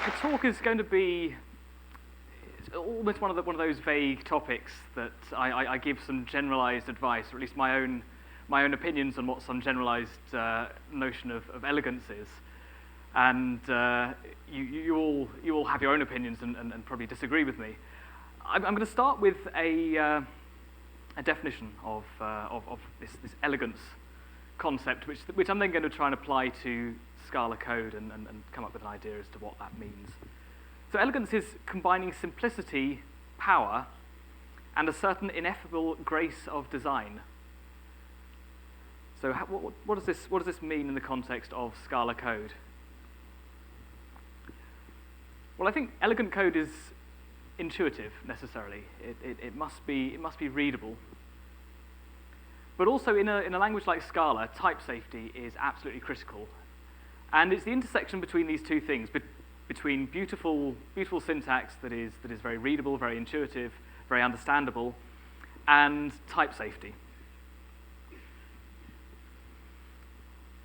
The talk is going to be almost one of those vague topics that I give some generalized advice, or at least my own opinions on what some generalized notion of elegance is. And you all have your own opinions and probably disagree with me. I'm going to start with a definition of this elegance concept, which I'm then going to try and apply to Scala code and come up with an idea as to what that means. So elegance is combining simplicity, power, and a certain ineffable grace of design. So what does this mean in the context of Scala code? Well, I think elegant code is intuitive necessarily. It must be readable. But also in a language like Scala, type safety is absolutely critical. And it's the intersection between these two things, between beautiful syntax that is very readable, very intuitive, very understandable, and type safety.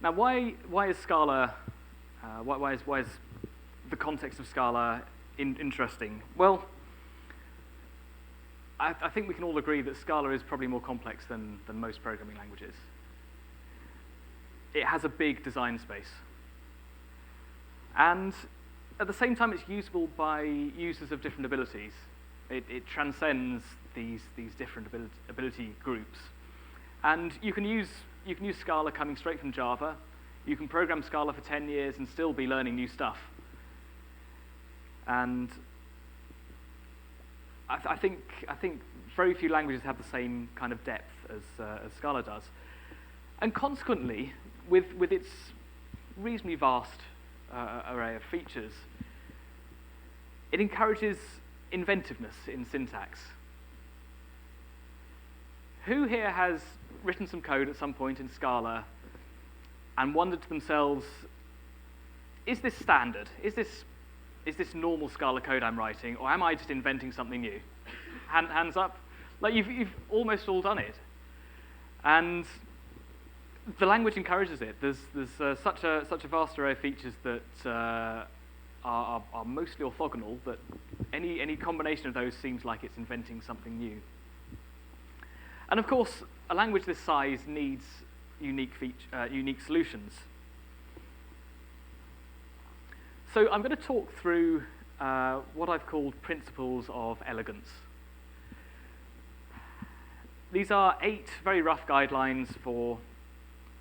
Now, why is Scala? Why is the context of Scala interesting? Well, I think we can all agree that Scala is probably more complex than most programming languages. It has a big design space. And at the same time, it's usable by users of different abilities. It transcends these different ability groups. And you can use Scala coming straight from Java. You can program Scala for 10 years and still be learning new stuff. And I think very few languages have the same kind of depth as Scala does. And consequently, with its reasonably vast array of features, it encourages inventiveness in syntax. Who here has written some code at some point in Scala and wondered to themselves, is this standard? Is this normal Scala code I'm writing, or am I just inventing something new? Hands up. Like you've almost all done it. And the language encourages it. There's such a vast array of features that are mostly orthogonal that any combination of those seems like it's inventing something new. And of course, a language this size needs unique solutions. So I'm going to talk through what I've called principles of elegance. These are 8 very rough guidelines for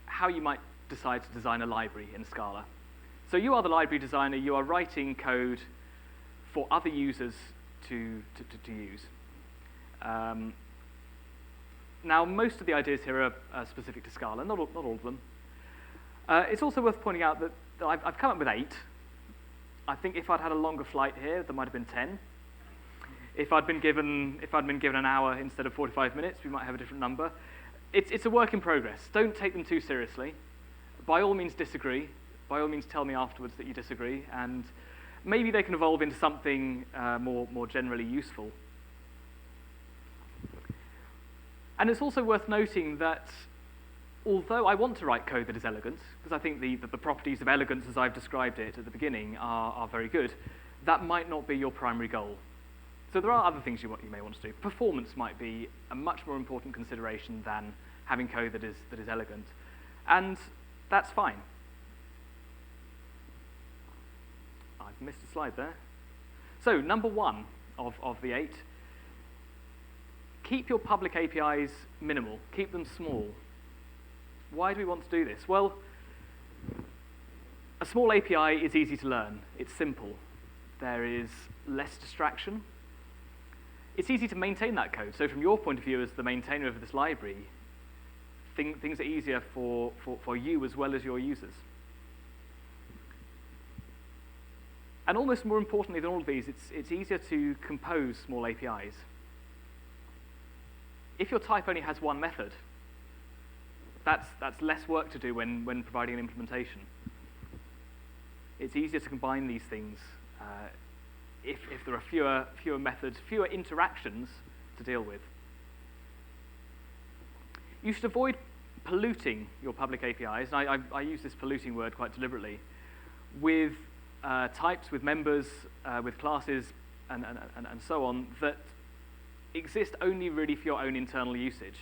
how you might decide to design a library in Scala. So you are the library designer. You are writing code for other users to use. Now, most of the ideas here are specific to Scala, not all of them. It's also worth pointing out that I've come up with 8. I think if I'd had a longer flight here, there might have been 10. If I'd been given an hour instead of 45 minutes, we might have a different number. It's a work in progress. Don't take them too seriously. By all means, disagree. By all means, tell me afterwards that you disagree, and maybe they can evolve into something more generally useful. And it's also worth noting that although I want to write code that is elegant, because I think the properties of elegance as I've described it at the beginning are very good, that might not be your primary goal. So there are other things you may want to do. Performance might be a much more important consideration than having code that is elegant. And that's fine. I've missed a slide there. So number 1 of the 8, keep your public APIs minimal. Keep them small. Why do we want to do this? Well, a small API is easy to learn. It's simple. There is less distraction. It's easy to maintain that code. So from your point of view as the maintainer of this library, things are easier for you as well as your users. And almost more importantly than all of these, it's easier to compose small APIs. If your type only has one method, that's less work to do when providing an implementation. It's easier to combine these things if there are fewer methods, fewer interactions to deal with. You should avoid polluting your public APIs, and I use this polluting word quite deliberately, with types, with members, with classes, and so on, that exist only really for your own internal usage.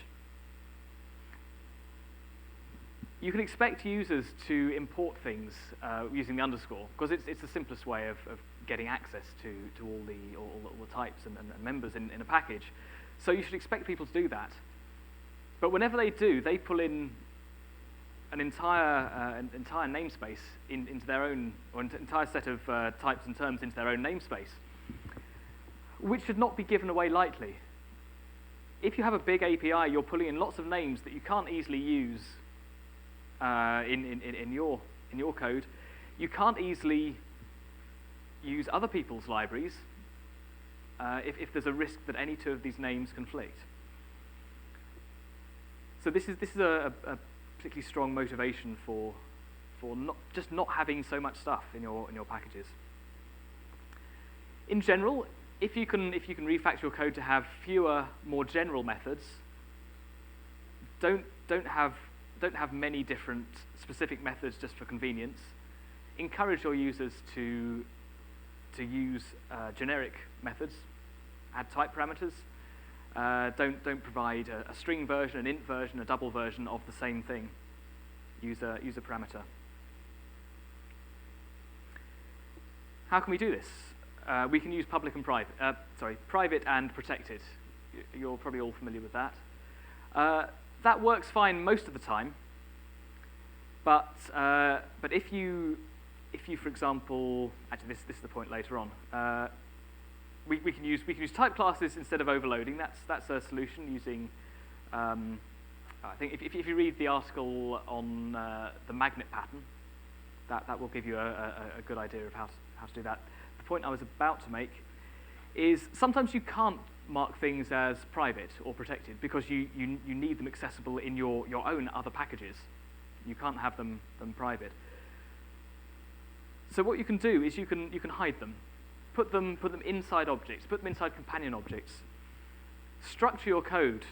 You can expect users to import things using the underscore, because it's the simplest way of getting access to all the types and members in a package. So you should expect people to do that. But whenever they do, they pull in an entire namespace into their own, or an entire set of types and terms into their own namespace, which should not be given away lightly. If you have a big API, you're pulling in lots of names that you can't easily use in your code. You can't easily use other people's libraries if there's a risk that any two of these names conflict. So this is a particularly strong motivation for not having so much stuff in your packages. In general, if you can refactor your code to have fewer, more general methods, don't have many different specific methods just for convenience. Encourage your users to use generic methods, add type parameters. Don't provide a string version, an int version, a double version of the same thing. Use a parameter. How can we do this? We can use public and private. Private and protected. You're probably all familiar with that. That works fine most of the time. But if you, for example, actually this is the point later on. We can use type classes instead of overloading. That's a solution using. I think if you read the article on the magnet pattern, that will give you a good idea of how to do that. The point I was about to make is sometimes you can't mark things as private or protected because you need them accessible in your own other packages. You can't have them private. So what you can do is you can hide them. Put them inside objects, put them inside companion objects. Structure your code,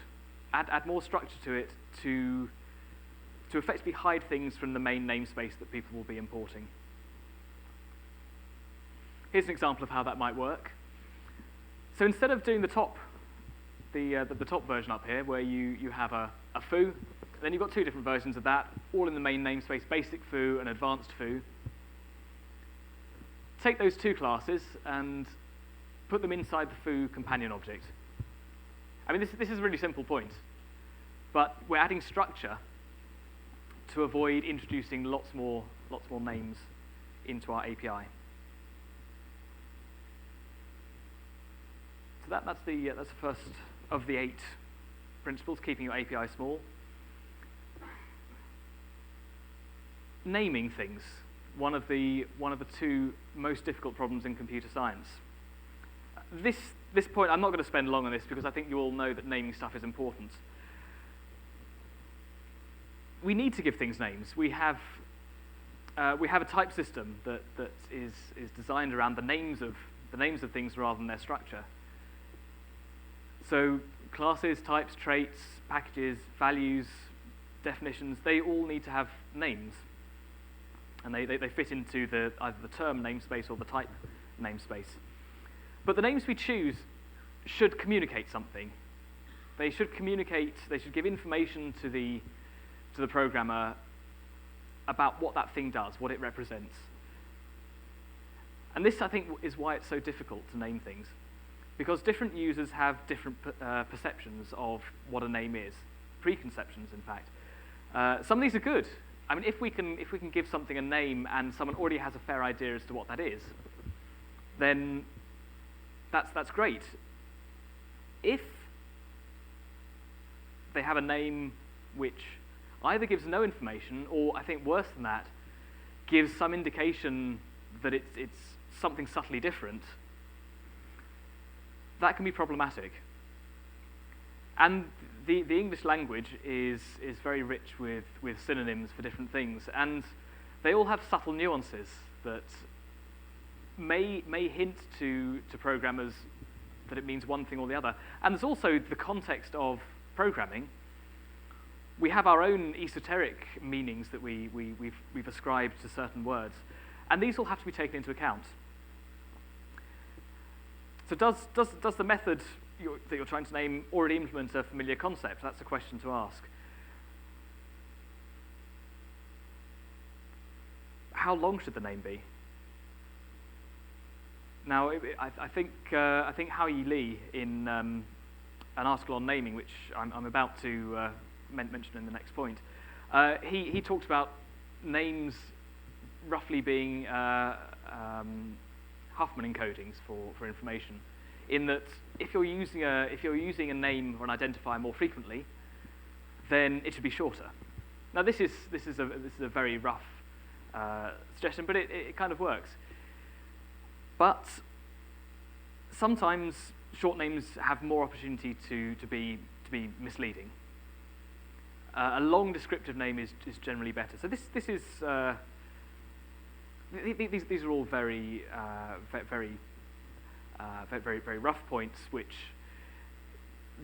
add more structure to it to effectively hide things from the main namespace that people will be importing. Here's an example of how that might work. So instead of doing the top version up here, where you have a foo, then you've got two different versions of that, all in the main namespace, basic foo and advanced foo. Take those two classes and put them inside the foo companion object. I mean, this is a really simple point, but we're adding structure to avoid introducing lots more names into our API. So that's the first of the 8 principles, keeping your API small. Naming things. One of the 2 most difficult problems in computer science. This point, I'm not going to spend long on this because I think you all know that naming stuff is important. We need to give things names. We have a type system that is designed around the names of things rather than their structure. So classes, types, traits, packages, values, definitions, they all need to have names. And they fit into either the term namespace or the type namespace. But the names we choose should communicate something. They should give information to the programmer about what that thing does, what it represents. And this, I think, is why it's so difficult to name things. Because different users have different perceptions of what a name is. Preconceptions, in fact. Some of these are good. I mean, if we can give something a name and someone already has a fair idea as to what that is, then that's great. If they have a name which either gives no information, or I think worse than that, gives some indication that it's something subtly different, that can be problematic. And the English language is very rich with synonyms for different things, and they all have subtle nuances that may hint to programmers that it means one thing or the other. And there's also the context of programming. We have our own esoteric meanings that we've ascribed to certain words, And these all have to be taken into account. So does the method that you're trying to name already implement a familiar concept? That's a question to ask. How long should the name be? Now, I think Hao-Yi Lee, in an article on naming, which I'm about to mention in the next point, he talked about names roughly being Huffman encodings for information, in that if you're using a name or an identifier more frequently, then it should be shorter. Now this is a very rough suggestion, but it kind of works. But sometimes short names have more opportunity to be misleading. A long descriptive name is generally better. So these are all very rough points, which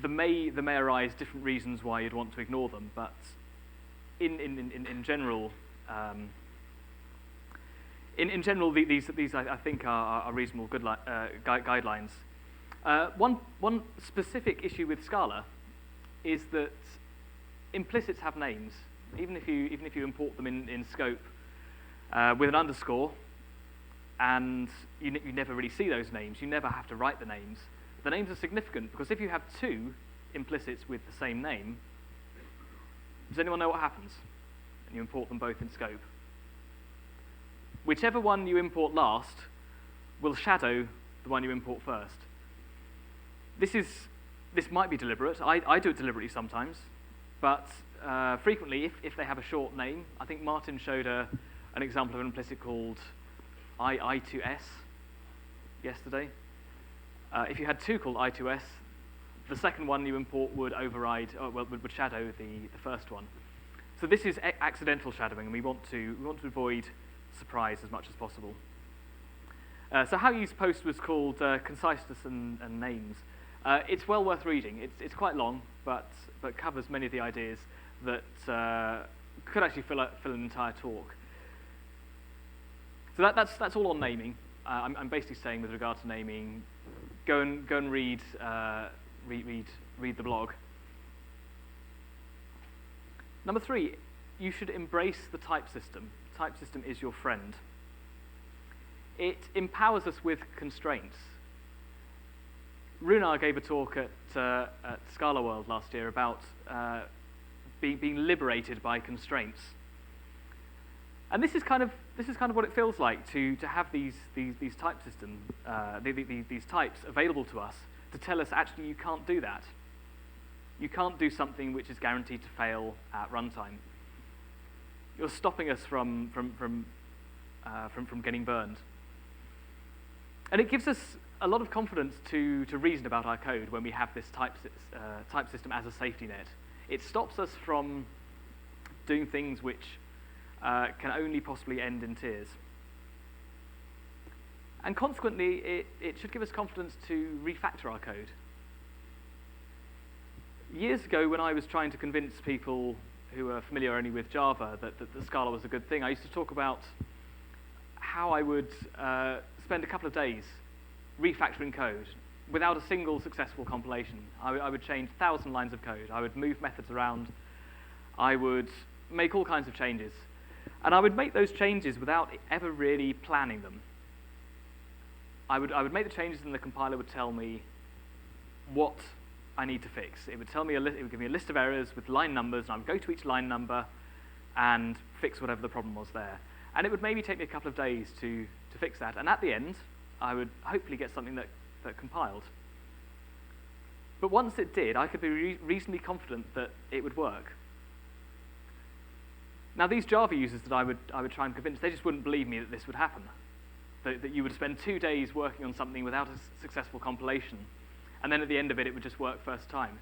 there may arise different reasons why you'd want to ignore them, but in general. In general, these I think are reasonable guidelines. One specific issue with Scala is that implicits have names, even if you import them in scope with an underscore, and you never really see those names. You never have to write the names. The names are significant because if you have two implicits with the same name, does anyone know what happens? And you import them both in scope. Whichever one you import last will shadow the one you import first. This might be deliberate. I do it deliberately sometimes, but frequently, if they have a short name, I think Martin showed an example of an implicit called I to S yesterday. If you had two called I to S, the second one you import would override, would shadow the first one. So this is accidental shadowing, and we want to avoid surprise as much as possible. So Hao-Yi's post was called Conciseness and Names. It's well worth reading. It's quite long, but covers many of the ideas that could actually fill an entire talk. So that's all on naming. I'm basically saying with regard to naming, go and read the blog. Number 3, you should embrace the type system. Type system is your friend. It empowers us with constraints. Runar gave a talk at Scala World last year about being liberated by constraints. And this is kind of what it feels like to have these type system, these types available to us to tell us actually you can't do that. You can't do something which is guaranteed to fail at runtime. You're stopping us from getting burned. And it gives us a lot of confidence to reason about our code when we have this type system as a safety net. It stops us from doing things which can only possibly end in tears. And consequently, it should give us confidence to refactor our code. Years ago, when I was trying to convince people who are familiar only with Java that Scala was a good thing, I used to talk about how I would spend a couple of days refactoring code without a single successful compilation. I would change 1,000 lines of code. I would move methods around. I would make all kinds of changes. And I would make those changes without ever really planning them. I would make the changes and the compiler would tell me what I need to fix. It would give me a list of errors with line numbers, and I would go to each line number and fix whatever the problem was there. And it would maybe take me a couple of days to fix that. And at the end, I would hopefully get something that compiled. But once it did, I could be reasonably confident that it would work. Now, these Java users that I would try and convince, they just wouldn't believe me that this would happen. That you would spend 2 days working on something without a successful compilation, and then at the end of it, it would just work first time.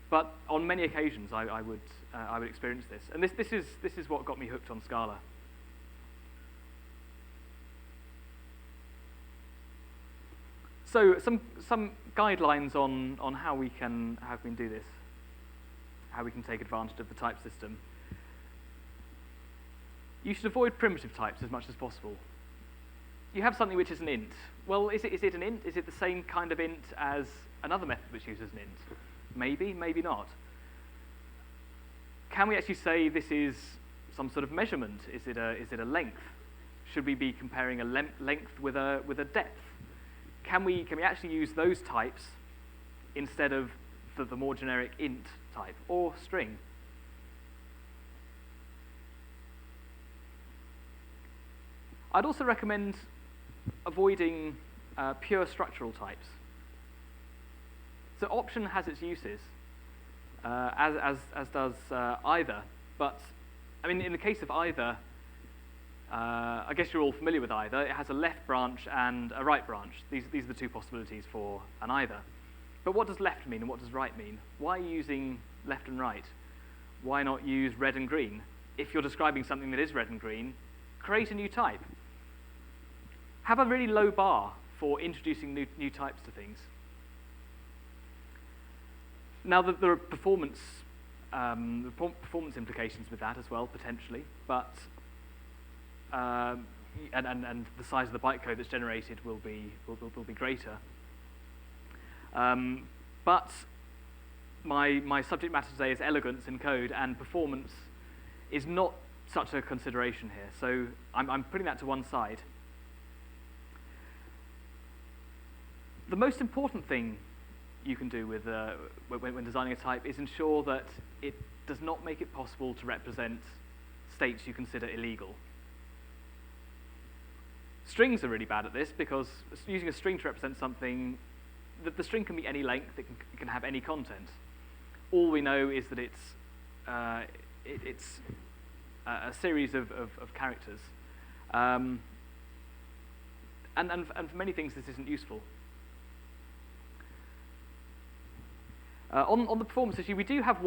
But on many occasions, I would experience this, and this is what got me hooked on Scala. So some guidelines on how we can do this, how we can take advantage of the type system. You should avoid primitive types as much as possible. you have something which is an int. Well, is it an int? Is it the same kind of int as another method which uses an int? Maybe, maybe not. Can we actually say this is some sort of measurement? Is it a length? Should we be comparing a length with a depth? Can we actually use those types instead of the more generic int type or string? I'd also recommend avoiding pure structural types. So option has its uses, as does either. But I mean, in the case of either, I guess you're all familiar with either. It has a left branch and a right branch. These are the two possibilities for an either. But what does left mean and what does right mean? Why are you using left and right? Why not use red and green? If you're describing something that is red and green, create a new type. Have a really low bar for introducing new types to things. Now, there are performance implications with that as well, potentially, but and the size of the bytecode that's generated will be greater. But my subject matter today is elegance in code, and performance is not such a consideration here. So I'm putting that to one side. The most important thing you can do with when designing a type is ensure that it does not make it possible to represent states you consider illegal. Strings are really bad at this because using a string to represent something, the string can be any length, it can have any content. All we know is that it's a series of characters. And for many things this isn't useful. On the performance issue, we do have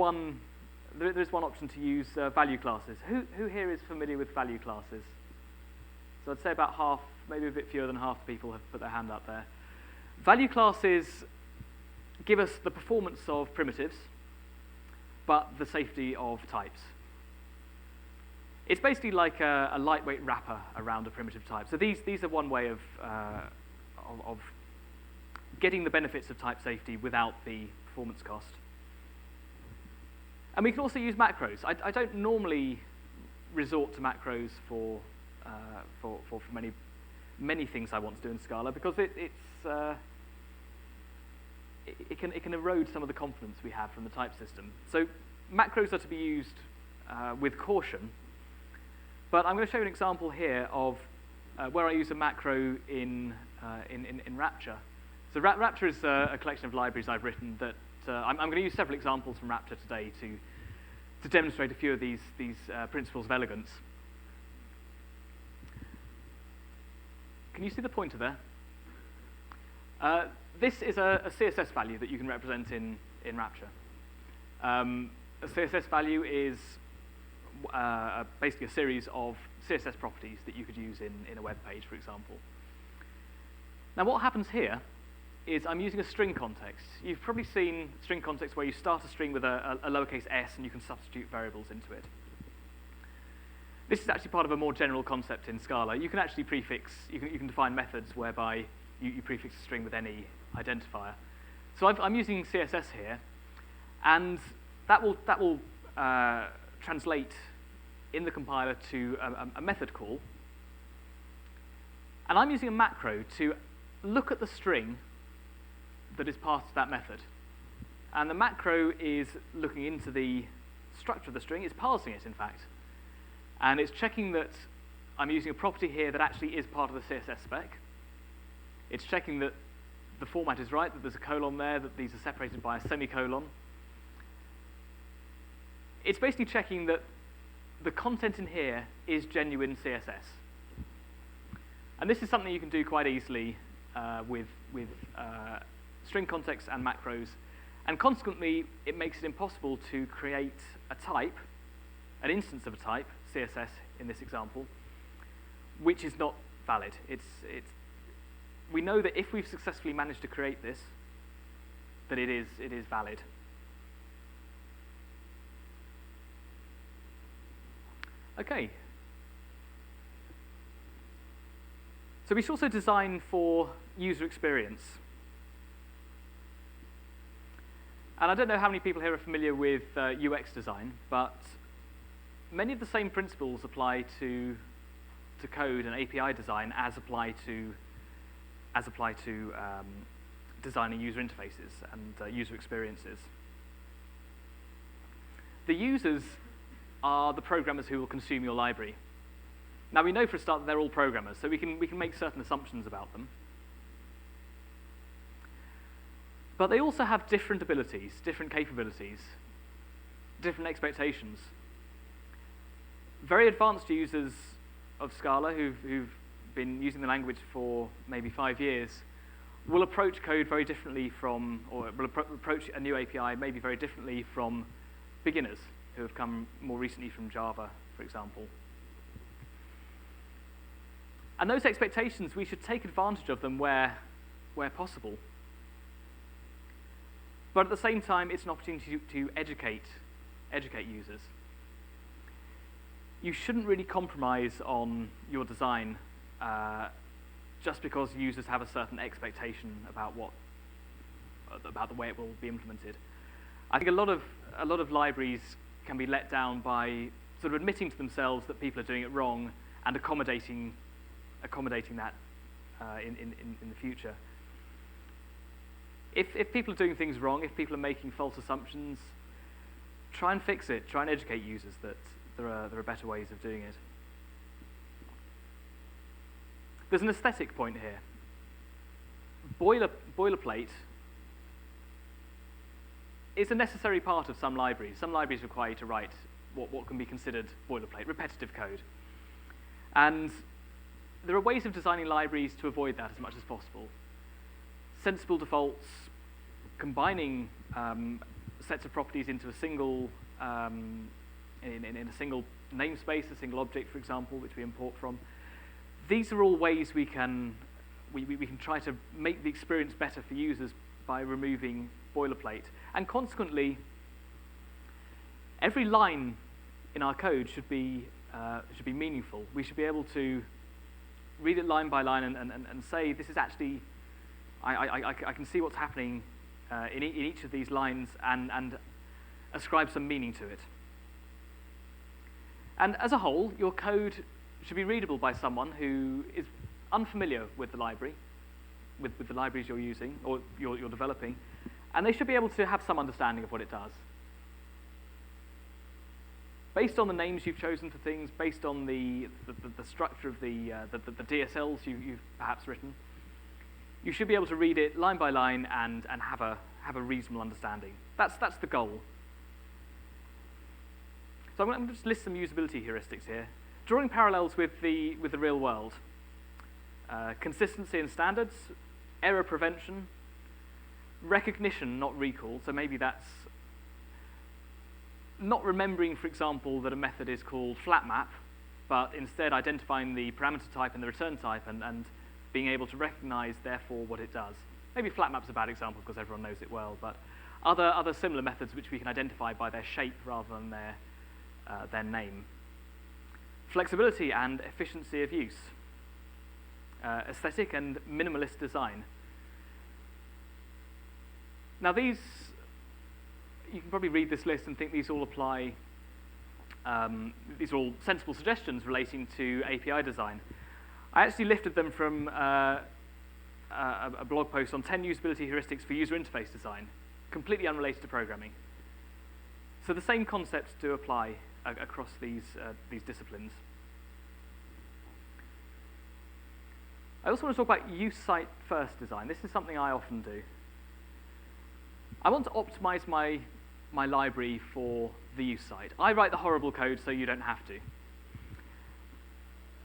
there's one option to use value classes. Who here is familiar with value classes? So I'd say about half, maybe a bit fewer than half the people have put their hand up there. Value classes give us the performance of primitives, but the safety of types. It's basically like a lightweight wrapper around a primitive type. So these are one way of getting the benefits of type safety without the performance cost. And we can also use macros. I don't normally resort to macros for many things I want to do in Scala because it can erode some of the confidence we have from the type system. So macros are to be used with caution. But I'm going to show you an example here of where I use a macro in Rapture. So Rapture is a collection of libraries I've written that I'm going to use several examples from Rapture today to demonstrate a few of these principles of elegance. Can you see the pointer there? This is a CSS value that you can represent in Rapture. A CSS value is basically a series of CSS properties that you could use in a web page, for example. Now what happens here is I'm using a string context. You've probably seen string context where you start a string with a lowercase s and you can substitute variables into it. This is actually part of a more general concept in Scala. You can actually you can define methods whereby you prefix a string with any identifier. So I'm using CSS here, and that will translate in the compiler to a method call. And I'm using a macro to look at the string that is passed to that method. And the macro is looking into the structure of the string. It's parsing it, in fact. And it's checking that I'm using a property here that actually is part of the CSS spec. It's checking that the format is right, that there's a colon there, that these are separated by a semicolon. It's basically checking that the content in here is genuine CSS. And this is something you can do quite easily with string context and macros. And consequently, it makes it impossible to create a type, an instance of a type, CSS in this example, which is not valid. We know that if we've successfully managed to create this, that it is valid. Okay. So we should also design for user experience. And I don't know how many people here are familiar with UX design, but many of the same principles apply to code and API design as apply to designing user interfaces and user experiences. The users are the programmers who will consume your library. Now we know for a start that they're all programmers, so we can make certain assumptions about them. But they also have different abilities, different capabilities, different expectations. Very advanced users of Scala who've been using the language for maybe 5 years will approach code very differently from, or will approach a new API maybe very differently from beginners who have come more recently from Java, for example. And those expectations, we should take advantage of them where possible. But at the same time, it's an opportunity to educate users. You shouldn't really compromise on your design just because users have a certain expectation about the way it will be implemented. I think a lot of libraries can be let down by sort of admitting to themselves that people are doing it wrong and accommodating that in the future. If people are doing things wrong, if people are making false assumptions, try and fix it. Try and educate users that there are better ways of doing it. There's an aesthetic point here. Boilerplate is a necessary part of some libraries. Some libraries require you to write what can be considered boilerplate, repetitive code. And there are ways of designing libraries to avoid that as much as possible. Sensible defaults, combining sets of properties into a single, in a single namespace, a single object, for example, which we import from. These are all ways we can try to make the experience better for users by removing boilerplate. And consequently, every line in our code should be meaningful. We should be able to read it line by line and say, this is actually, I can see what's happening in each of these lines and ascribe some meaning to it. And as a whole, your code should be readable by someone who is unfamiliar with the library, with the libraries you're using or you're developing, and they should be able to have some understanding of what it does. Based on the names you've chosen for things, based on the structure of the DSLs you've perhaps written, you should be able to read it line by line and have a reasonable understanding. That's the goal. So I'm going to just list some usability heuristics here, drawing parallels with the real world. Consistency in standards, error prevention, recognition, not recall. So maybe that's not remembering, for example, that a method is called flatmap, but instead identifying the parameter type and the return type and being able to recognize, therefore, what it does. Maybe flatmap's a bad example because everyone knows it well, but other similar methods which we can identify by their shape rather than their name. Flexibility and efficiency of use. Aesthetic and minimalist design. Now these, you can probably read this list and think these all apply, these are all sensible suggestions relating to API design. I actually lifted them from a blog post on 10 usability heuristics for user interface design, completely unrelated to programming. So the same concepts do apply across these disciplines. I also want to talk about use site first design. This is something I often do. I want to optimize my library for the use site. I write the horrible code so you don't have to.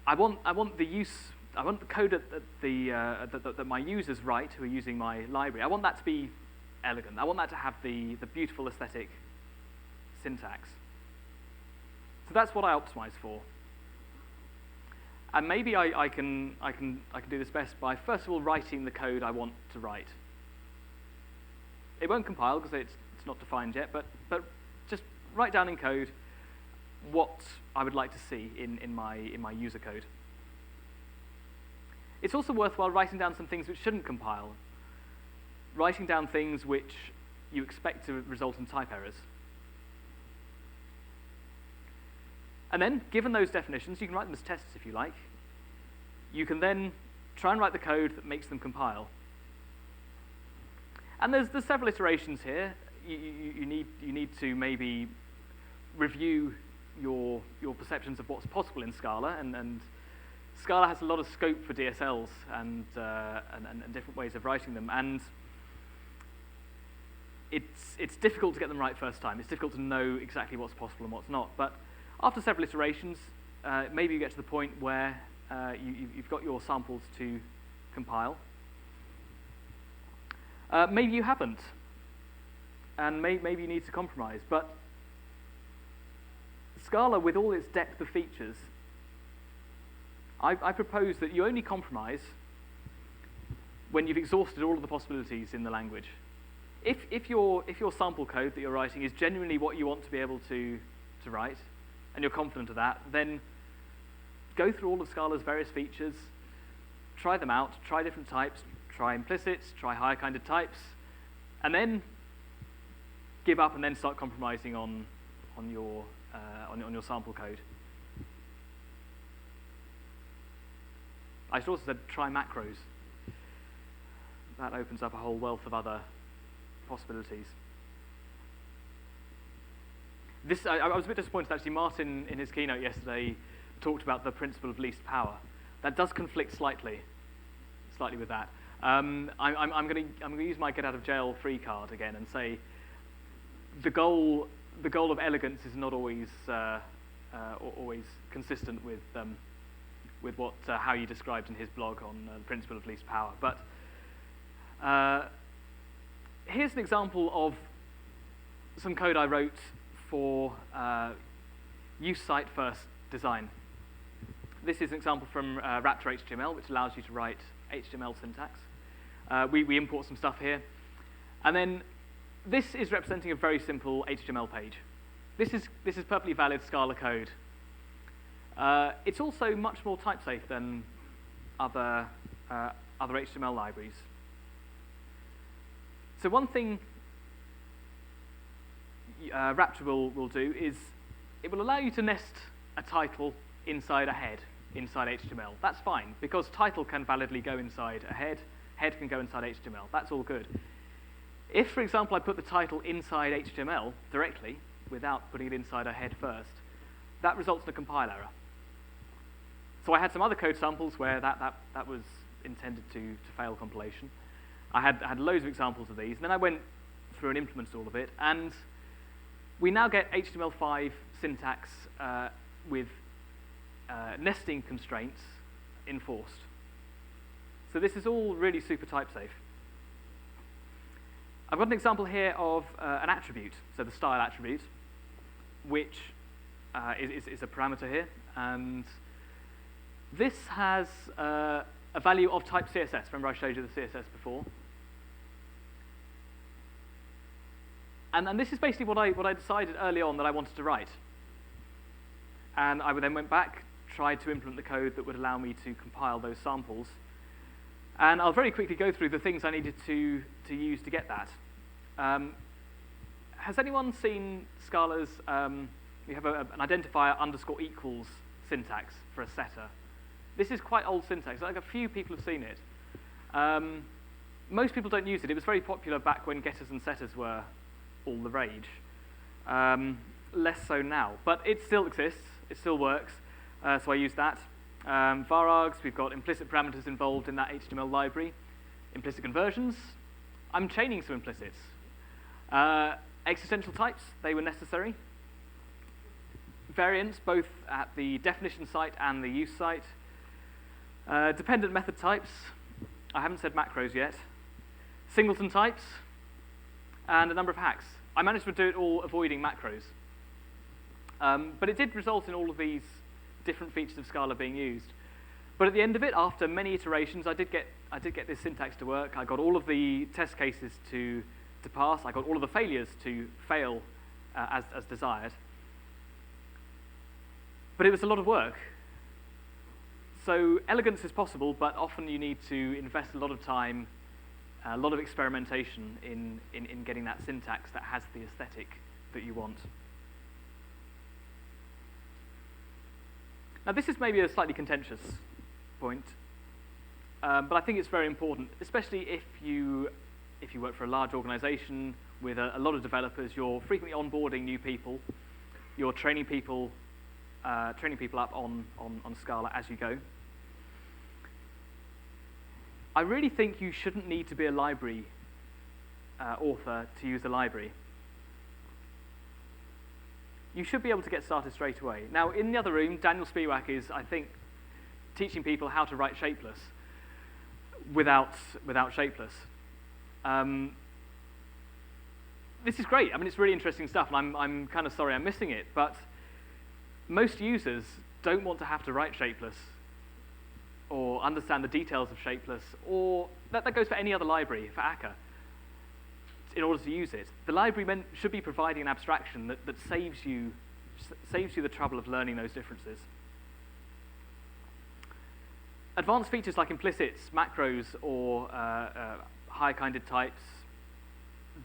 I want the code that my users write who are using my library. I want that to be elegant. I want that to have the beautiful aesthetic syntax. So that's what I optimize for. And maybe I can do this best by first of all writing the code I want to write. It won't compile because it's not defined yet, but just write down in code what I would like to see in my user code. it's also worthwhile writing down some things which shouldn't compile, writing down things which you expect to result in type errors. And then, given those definitions, you can write them as tests if you like. You can then try and write the code that makes them compile. And there's several iterations here. You need to maybe review your perceptions of what's possible in Scala, and Scala has a lot of scope for DSLs and different ways of writing them, and it's difficult to get them right first time. It's difficult to know exactly what's possible and what's not. But after several iterations, maybe you get to the point where you've got your samples to compile. Maybe you haven't, and maybe you need to compromise. But Scala, with all its depth of features, I propose that you only compromise when you've exhausted all of the possibilities in the language. If your sample code that you're writing is genuinely what you want to be able to write, and you're confident of that, then go through all of Scala's various features, try them out, try different types, try implicits, try higher kind of types, and then give up and then start compromising on your sample code. I should also say try macros. That opens up a whole wealth of other possibilities. I was a bit disappointed actually. Martin, in his keynote yesterday, talked about the principle of least power. That does conflict slightly with that. I'm going to use my get out of jail free card again and say the goal of elegance is not always consistent with what how you described in his blog on the principle of least power. But here's an example of some code I wrote for use site first design. This is an example from Rapture HTML, which allows you to write HTML syntax. We import some stuff here. And then this is representing a very simple HTML page. This is perfectly valid Scala code. It's also much more type safe than other HTML libraries. So one thing Rapture will do is it will allow you to nest a title inside a head inside HTML. That's fine, because title can validly go inside a head, head can go inside HTML. That's all good. If, for example, I put the title inside HTML directly, without putting it inside a head first, that results in a compile error. So I had some other code samples where that was intended to fail compilation. I had loads of examples of these, and then I went through and implemented all of it, and we now get HTML5 syntax with nesting constraints enforced. So this is all really super type safe. I've got an example here of an attribute, so the style attribute, which is a parameter here, and this has a value of type CSS. Remember I showed you the CSS before? And this is basically what I decided early on that I wanted to write. And I then went back, tried to implement the code that would allow me to compile those samples. And I'll very quickly go through the things I needed to use to get that. Has anyone seen Scala's, we have an identifier underscore equals syntax for a setter. This is quite old syntax. Like a few people have seen it. Most people don't use it. It was very popular back when getters and setters were all the rage. Less so now, but it still exists. It still works. So I use that. Var args, we've got implicit parameters involved in that HTML library. Implicit conversions. I'm chaining some implicits. Existential types, they were necessary. Variants, both at the definition site and the use site. Dependent method types. I haven't said macros yet. Singleton types. And a number of hacks. I managed to do it all avoiding macros. But it did result in all of these different features of Scala being used. But at the end of it, after many iterations, I did get this syntax to work. I got all of the test cases to pass. I got all of the failures to fail as desired. But it was a lot of work. So elegance is possible, but often you need to invest a lot of time, a lot of experimentation in getting that syntax that has the aesthetic that you want. Now this is maybe a slightly contentious point, but I think it's very important, especially if you work for a large organization with a lot of developers. You're frequently onboarding new people. You're training people up on Scala as you go. I really think you shouldn't need to be a library author to use a library. You should be able to get started straight away. Now, in the other room, Daniel Spiewak is, I think, teaching people how to write shapeless without shapeless. This is great. I mean, it's really interesting stuff, and I'm kind of sorry I'm missing it, but most users don't want to have to write shapeless or understand the details of shapeless, or that goes for any other library, for Akka, in order to use it. The library should be providing an abstraction that saves you the trouble of learning those differences. Advanced features like implicits, macros, or high-kinded types,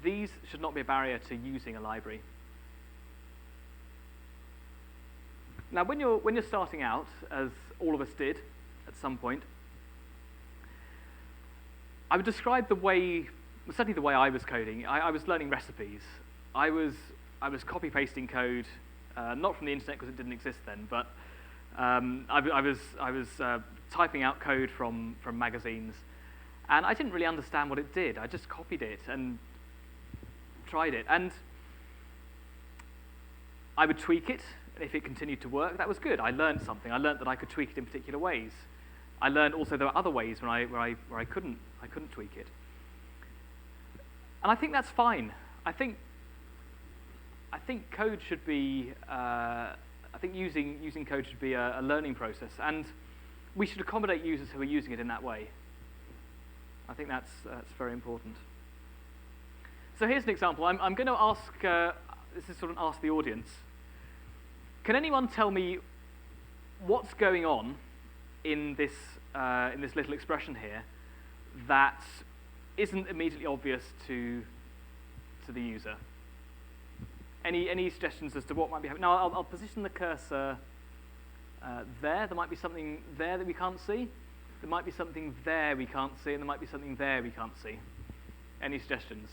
these should not be a barrier to using a library. Now, when you're starting out, as all of us did at some point, I would describe certainly the way I was coding. I was learning recipes. I was copy-pasting code, not from the internet because it didn't exist then, but I was typing out code from magazines, and I didn't really understand what it did. I just copied it and tried it, and I would tweak it. If it continued to work, that was good. I learned something. I learned that I could tweak it in particular ways. I learned also there were other ways where I couldn't tweak it. And I think that's fine. I think code should be. I think using code should be a learning process, and we should accommodate users who are using it in that way. I think that's very important. So here's an example. I'm going to ask. This is sort of ask the audience. Can anyone tell me what's going on in this little expression here that isn't immediately obvious to the user? Any suggestions as to what might be happening? Now, I'll position the cursor there. There might be something there that we can't see. There might be something there we can't see, and there might be something there we can't see. Any suggestions?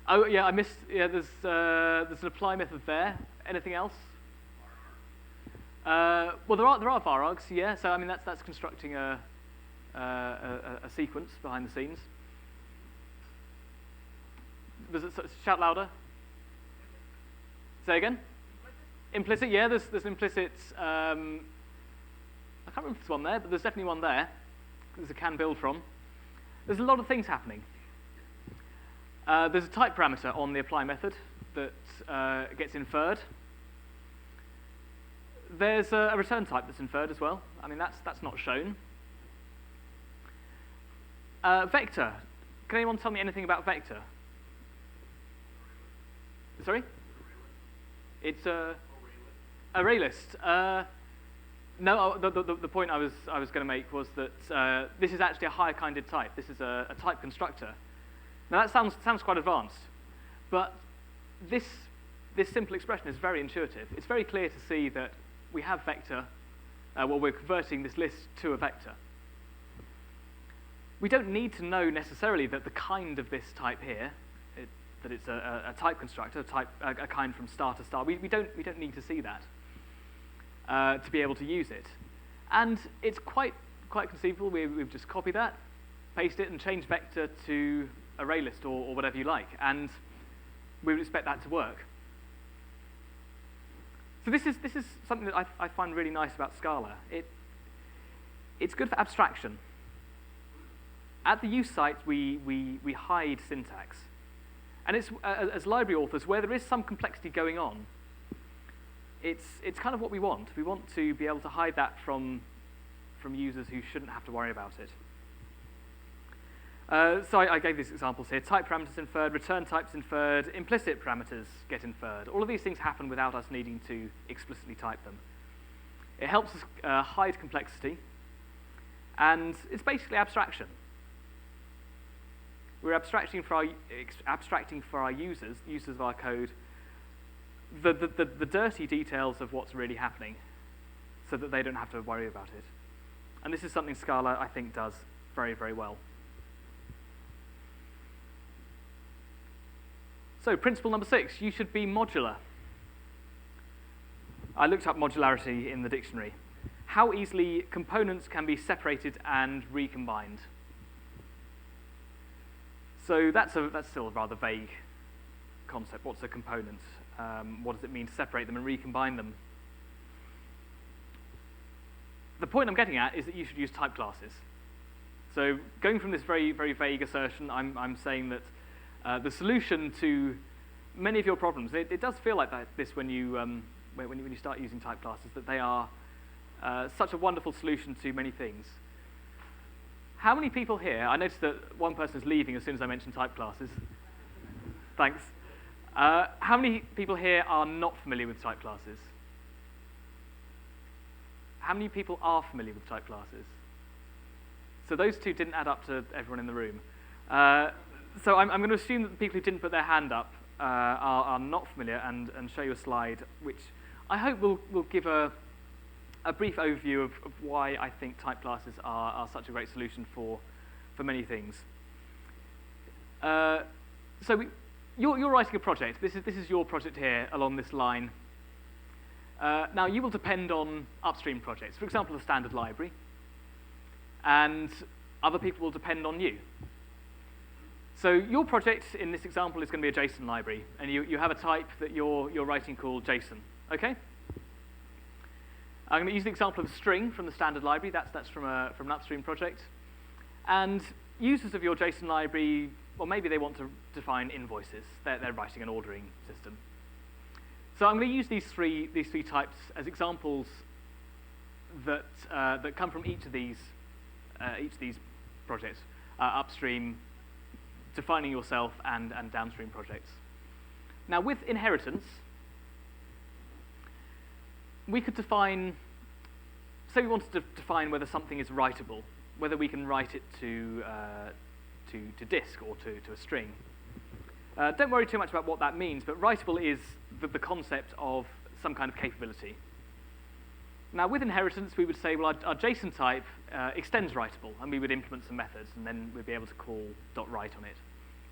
Oh yeah, I missed. Yeah, there's an apply method there. Anything else? Well, there are var args. Yeah, so I mean that's constructing a sequence behind the scenes. Shout louder. Say again. Implicit. Yeah, there's implicits. I can't remember if there's one there, but there's definitely one there. There's a can build from. There's a lot of things happening. There's a type parameter on the apply method that gets inferred. There's a return type that's inferred as well. I mean, that's not shown. Vector. Can anyone tell me anything about vector? Sorry? It's a array list. No, the point I was going to make was that this is actually a higher kinded type. This is a type constructor. Now that sounds quite advanced, but this simple expression is very intuitive. It's very clear to see that we have vector. Well, we're converting this list to a vector. We don't need to know necessarily that the kind of this type here, that it's a type constructor, a kind from star to star. We don't need to see that to be able to use it. And it's quite conceivable. We've just copied that, paste it, and change vector to array list or whatever you like, and we would expect that to work. So this is something that I find really nice about Scala. It's good for abstraction. At the use site, we hide syntax, and it's as library authors where there is some complexity going on. It's kind of what we want. We want to be able to hide that from users who shouldn't have to worry about it. So I gave these examples here. Type parameters inferred, return types inferred, implicit parameters get inferred. All of these things happen without us needing to explicitly type them. It helps us hide complexity, and it's basically abstraction. We're abstracting for our users of our code, the dirty details of what's really happening, so that they don't have to worry about it. And this is something Scala, I think, does very, very well. So principle number 6, you should be modular. I looked up modularity in the dictionary. How easily components can be separated and recombined. So that's still a rather vague concept. What's a component? What does it mean to separate them and recombine them? The point I'm getting at is that you should use type classes. So going from this very, very vague assertion, I'm saying that the solution to many of your problems, it does feel like this when you start using type classes, that they are such a wonderful solution to many things. How many people here, I noticed that one person is leaving as soon as I mentioned type classes. Thanks. How many people here are not familiar with type classes? How many people are familiar with type classes? So those two didn't add up to everyone in the room. So I'm going to assume that the people who didn't put their hand up are not familiar and show you a slide, which I hope will give a brief overview of why I think type classes are such a great solution for many things. You're writing a project. This is your project here along this line. Now you will depend on upstream projects, for example, a standard library, and other people will depend on you. So your project in this example is going to be a JSON library, and you have a type that you're writing called JSON. Okay? I'm going to use the example of a string from the standard library. That's from an upstream project. And users of your JSON library, well, maybe they want to define invoices. They're writing an ordering system. So I'm going to use these three types as examples that come from each of these projects: upstream, defining yourself, and downstream projects. Now, with inheritance, we could define. Say we wanted to define whether something is writable, whether we can write it to disk or to a string. Don't worry too much about what that means, but writable is the concept of some kind of capability. Now, with inheritance, we would say, well, our JSON type extends writable, and we would implement some methods, and then we'd be able to call .write on it.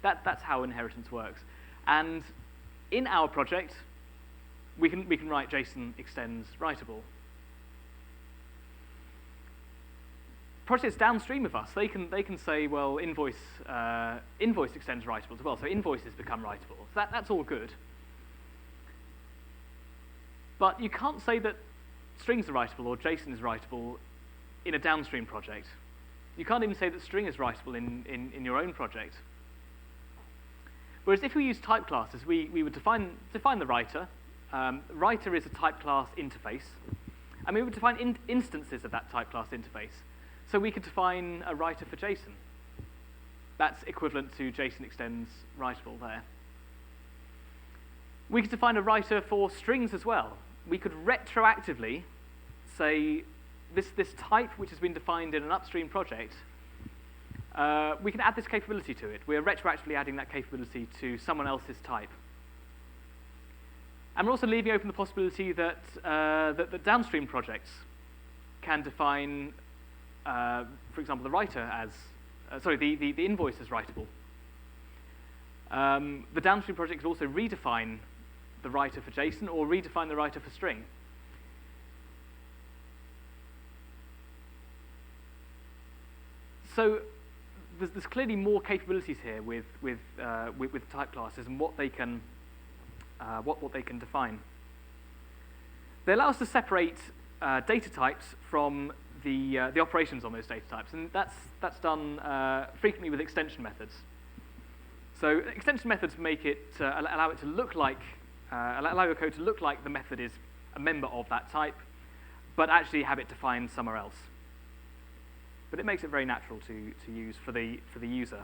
That's how inheritance works. And in our project, we can write JSON extends writable. Projects downstream of us, they can say, well, invoice extends writable as well, so invoices become writable. So that's all good. But you can't say that strings are writable or JSON is writable in a downstream project. You can't even say that string is writable in your own project. Whereas if we use type classes, we would define the writer. Writer is a type class interface, and we would define instances of that type class interface. So we could define a writer for JSON. That's equivalent to JSON extends writable there. We could define a writer for strings as well. We could retroactively say this type, which has been defined in an upstream project, we can add this capability to it. We're retroactively adding that capability to someone else's type. And we're also leaving open the possibility that that downstream projects can define, for example, the writer as, the invoice as writable. The downstream project could also redefine the writer for JSON or redefine the writer for string. So there's clearly more capabilities here with type classes and what they can define. They allow us to separate data types from the operations on those data types, and that's done frequently with extension methods. So extension methods make it allow it to look like allow your code to look like the method is a member of that type, but actually have it defined somewhere else. But it makes it very natural to use for the user.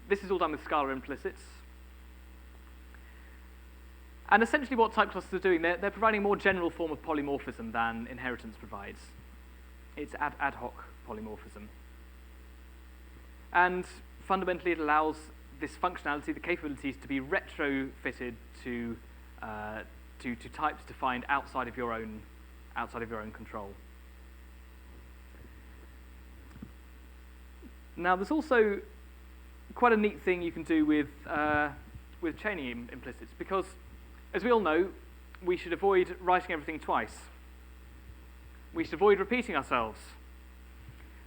This is all done with Scala implicits. And essentially what type classes are doing, they're providing a more general form of polymorphism than inheritance provides. It's ad hoc polymorphism. And fundamentally, it allows this functionality, the capabilities, to be retrofitted to types defined outside of your own control. Now, there's also quite a neat thing you can do with chaining implicits, because, as we all know, we should avoid writing everything twice. We should avoid repeating ourselves.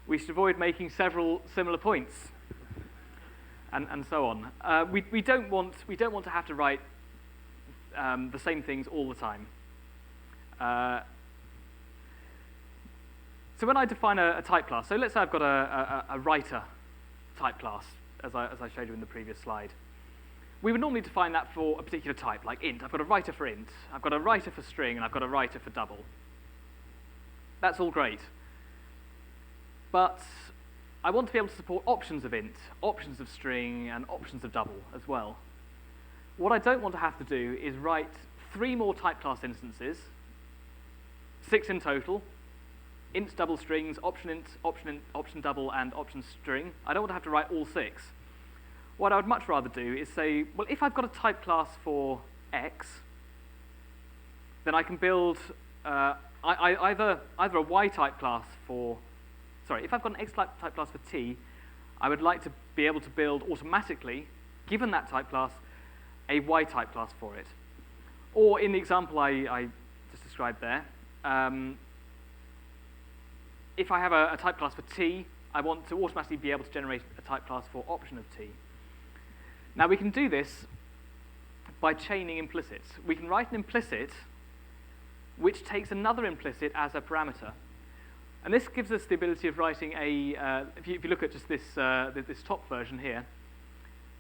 We should avoid making several similar points, and so on. We don't want to have to write the same things all the time. So when I define a type class, so let's say I've got a writer type class, as I showed you in the previous slide. We would normally define that for a particular type, like int. I've got a writer for int, I've got a writer for string, and I've got a writer for double. That's all great. But I want to be able to support options of int, options of string, and options of double as well. What I don't want to have to do is write 3 more type class instances, 6 in total, int double strings, option int, option double, and option string. I don't want to have to write all 6. What I would much rather do is say, well, if I've got a type class for x, then I can build either a y type class for, if I've got an x type class for t, I would like to be able to build automatically, given that type class, a y type class for it. Or in the example I just described there, if I have a type class for t, I want to automatically be able to generate a type class for option of t. Now we can do this by chaining implicits. We can write an implicit which takes another implicit as a parameter. And this gives us the ability of writing if you look at just this top version here,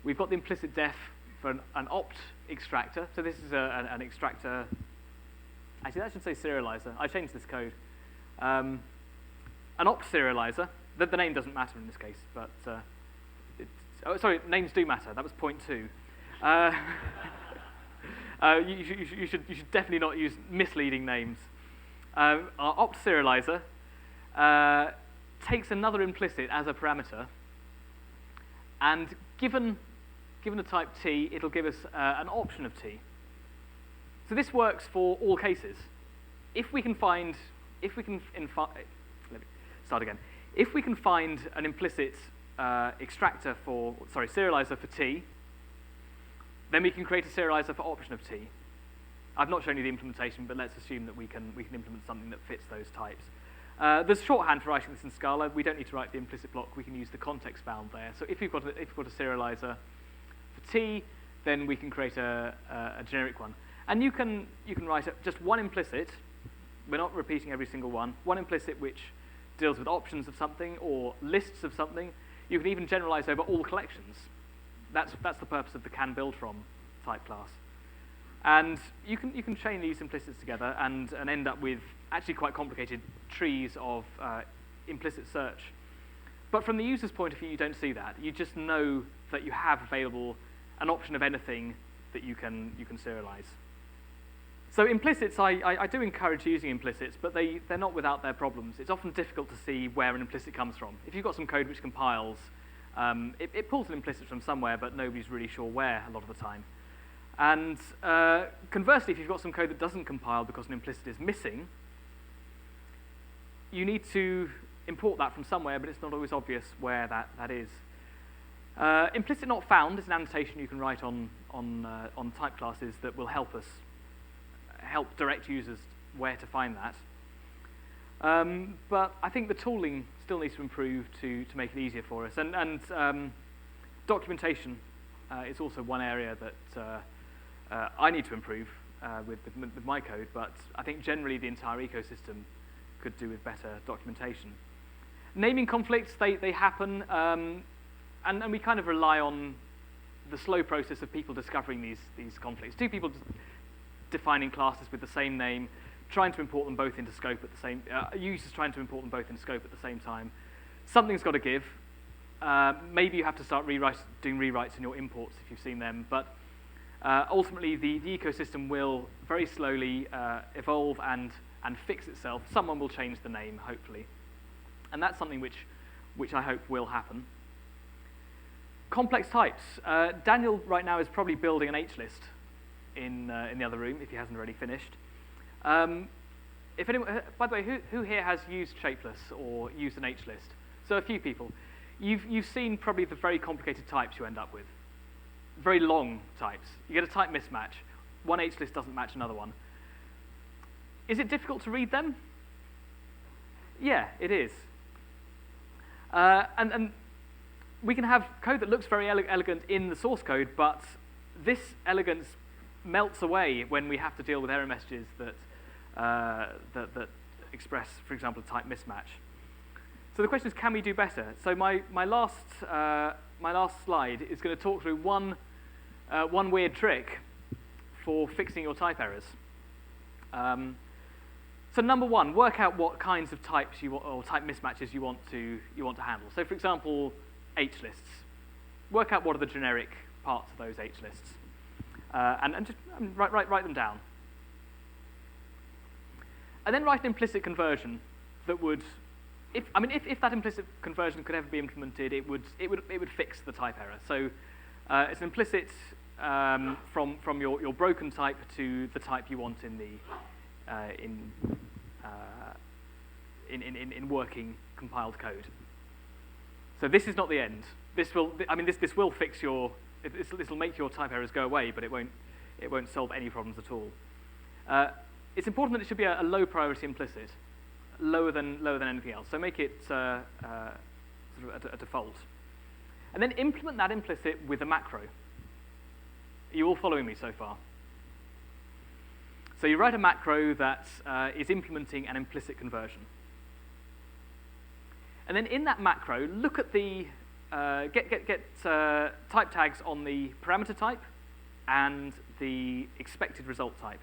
we've got the implicit def for an opt extractor. So this is an extractor. Actually, that should say serializer. I changed this code. An opt serializer. The name doesn't matter in this case, but names do matter. That was point 2. You should definitely not use misleading names. Our opt serializer takes another implicit as a parameter, and given a type t, it'll give us an option of t. So this works for all cases. If we can find an implicit extractor serializer for t, then we can create a serializer for option of t. I've not shown you the implementation, but let's assume that we can implement something that fits those types. There's shorthand for writing this in Scala. We don't need to write the implicit block. We can use the context bound there. So if you've got a serializer for t, then we can create a generic one. And you can write just one implicit. We're not repeating every single one. One implicit which deals with options of something or lists of something. You can even generalize over all collections. That's the purpose of the can build from type class. And you can chain these implicits together and end up with actually quite complicated trees of implicit search. But from the user's point of view, you don't see that. You just know that you have available an option of anything that you can serialize. So implicits, I do encourage using implicits, but they're not without their problems. It's often difficult to see where an implicit comes from. If you've got some code which compiles, it pulls an implicit from somewhere, but nobody's really sure where a lot of the time. And conversely, if you've got some code that doesn't compile because an implicit is missing, you need to import that from somewhere, but it's not always obvious where that is. Implicit not found is an annotation you can write on type classes that will help direct users where to find that. But I think the tooling still needs to improve to make it easier for us. And documentation is also one area that I need to improve with my code, but I think generally the entire ecosystem could do with better documentation. Naming conflicts, they happen, and we kind of rely on the slow process of people discovering these conflicts. Two people defining classes with the same name, trying to import them both into scope at the same, users trying to import them both into scope at the same time. Something's got to give. Maybe you have to start doing rewrites in your imports if you've seen them, but ultimately the ecosystem will very slowly evolve and fix itself. Someone will change the name, hopefully. And that's something which I hope will happen. Complex types. Daniel right now is probably building an H-list in the other room, if he hasn't already finished. If anyone, by the way, who here has used Shapeless or used an H-list? So a few people. You've seen probably the very complicated types you end up with. Very long types. You get a type mismatch. One H-list doesn't match another one. Is it difficult to read them? Yeah, it is. And we can have code that looks very elegant in the source code, but this elegance melts away when we have to deal with error messages that express, for example, a type mismatch. So the question is, can we do better? So my last slide is going to talk through one weird trick for fixing your type errors. So number one, work out what kinds of types or type mismatches you want to handle. So for example, H-lists. Work out what are the generic parts of those H-lists, and just write them down. And then write an implicit conversion that would, if that implicit conversion could ever be implemented, it would fix the type error. So it's an implicit from your broken type to the type you want in working compiled code. So this is not the end. This will fix your. This will make your type errors go away, but it won't solve any problems at all. It's important that it should be a low priority implicit, lower than anything else. So make it sort of a default, and then implement that implicit with a macro. Are you all following me so far? So you write a macro that is implementing an implicit conversion. And then in that macro, look at the, get type tags on the parameter type and the expected result type.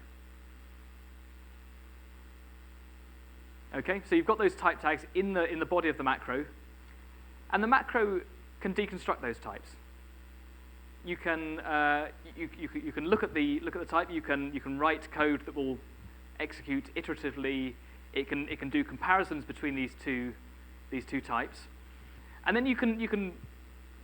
Okay, so you've got those type tags in the body of the macro, and the macro can deconstruct those types. You can look at the type. You can write code that will execute iteratively. It can do comparisons between these two types, and then you can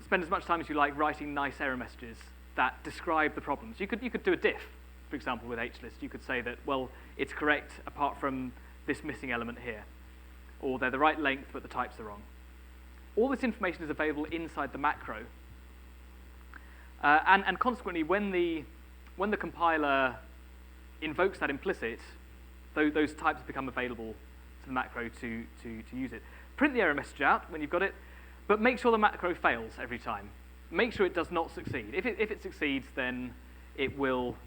spend as much time as you like writing nice error messages that describe the problems. You could do a diff, for example, with H-list. You could say that, well, it's correct apart from this missing element here, or they're the right length but the types are wrong. All this information is available inside the macro. And consequently, when the compiler invokes that implicit, those types become available to the macro to use it. Print the error message out when you've got it, but make sure the macro fails every time. Make sure it does not succeed. If it succeeds, then it will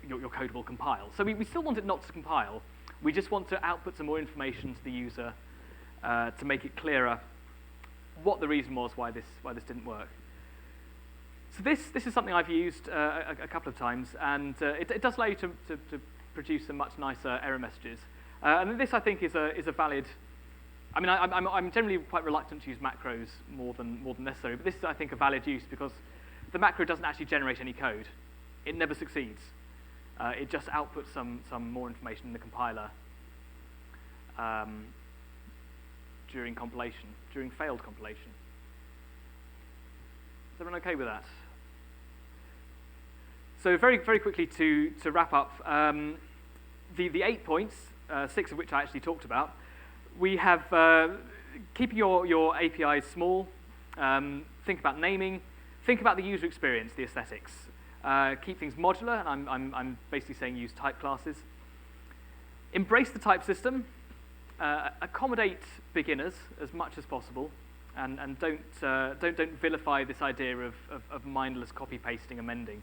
your code will compile. So we still want it not to compile. We just want to output some more information to the user to make it clearer what the reason was why this didn't work. So this is something I've used a couple of times, and it does allow you to produce some much nicer error messages. And this, I think, is a valid. I mean, I'm generally quite reluctant to use macros more than necessary, but this is, I think, a valid use because the macro doesn't actually generate any code. It never succeeds. It just outputs some more information in the compiler during compilation, during failed compilation. Is everyone okay with that? So very quickly to wrap up, the 8 points, 6 of which I actually talked about. We have keeping your APIs small. Think about naming. Think about the user experience, the aesthetics. Keep things modular, and I'm basically saying use type classes. Embrace the type system. Accommodate beginners as much as possible, and don't vilify this idea of mindless copy pasting, amending.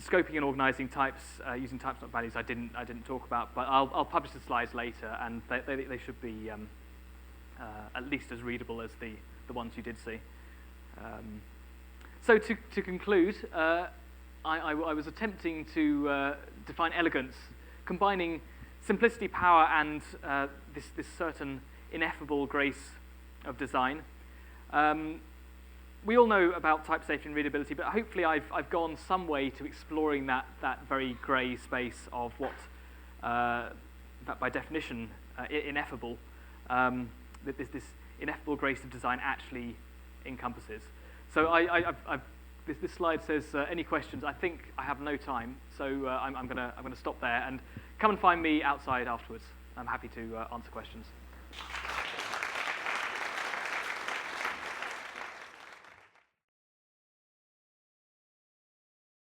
Scoping and organizing types using types not values I didn't talk about, but I'll publish the slides later, and they should be at least as readable as the ones you did see. So to conclude, I was attempting to define elegance, combining simplicity, power, and this certain ineffable grace of design. we all know about type safety and readability, but hopefully I've gone some way to exploring that very grey space of what, that by definition, ineffable, this ineffable grace of design actually encompasses. So this slide says, any questions? I think I have no time, so I'm gonna stop there and come and find me outside afterwards. I'm happy to answer questions.